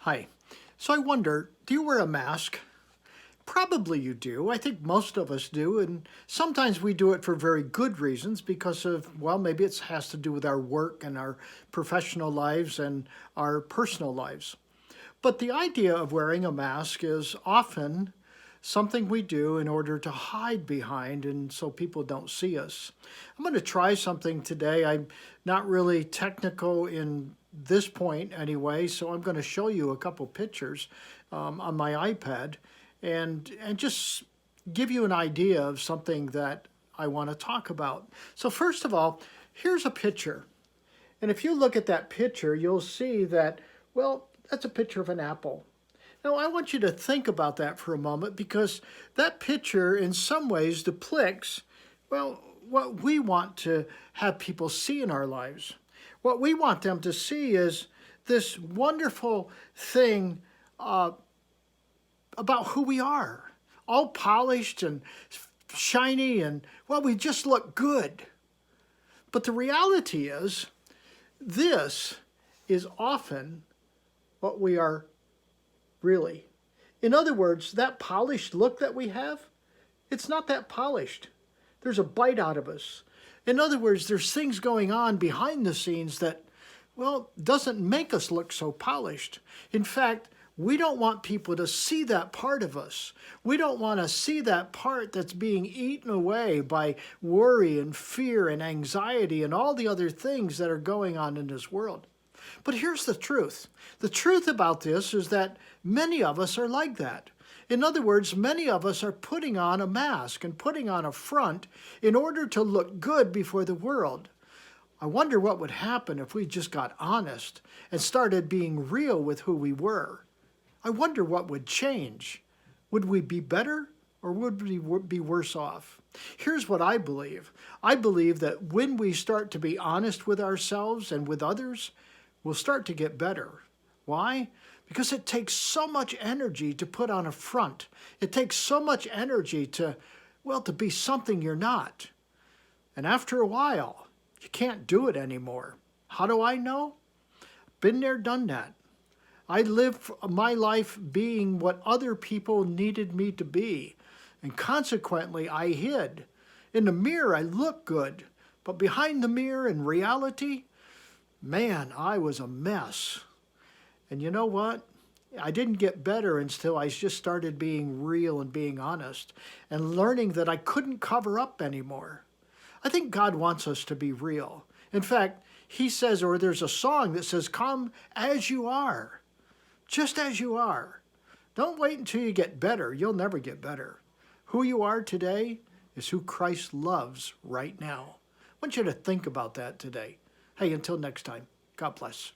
Hi. So I wonder, do you wear a mask? Probably you do. I think most of us do. And sometimes we do it for very good reasons because of, well, maybe it has to do with our work and our professional lives and our personal lives. But the idea of wearing a mask is often something we do in order to hide behind and so people don't see us. I'm going to try something today. I'm not really technical in this point anyway, so I'm going to show you a couple pictures on my iPad and just give you an idea of something that I want to talk about. So first of all, here's a picture. And if you look at that picture, you'll see that, well, that's a picture of an apple. Now, I want you to think about that for a moment because that picture in some ways depicts, well, what we want to have people see in our lives. What we want them to see is this wonderful thing about who we are, all polished and shiny, and, well, we just look good. But the reality is, this is often what we are really. In other words, that polished look that we have, it's not that polished. There's a bite out of us. In other words, there's things going on behind the scenes that, well, doesn't make us look so polished. In fact, we don't want people to see that part of us. We don't want to see that part that's being eaten away by worry and fear and anxiety and all the other things that are going on in this world. But here's the truth. The truth about this is that many of us are like that. In other words, many of us are putting on a mask and putting on a front in order to look good before the world. I wonder what would happen if we just got honest and started being real with who we were. I wonder what would change. Would we be better or would we be worse off? Here's what I believe. I believe that when we start to be honest with ourselves and with others, we'll start to get better. Why? Because it takes so much energy to put on a front. It takes so much energy to, well, to be something you're not. And after a while, you can't do it anymore. How do I know? Been there, done that. I lived my life being what other people needed me to be, and consequently I hid. In the mirror I looked good, but behind the mirror in reality, man, I was a mess. And you know what? I didn't get better until I just started being real and being honest and learning that I couldn't cover up anymore. I think God wants us to be real. In fact, he says, or there's a song that says, come as you are. Just as you are. Don't wait until you get better. You'll never get better. Who you are today is who Christ loves right now. I want you to think about that today. Hey, until next time, God bless.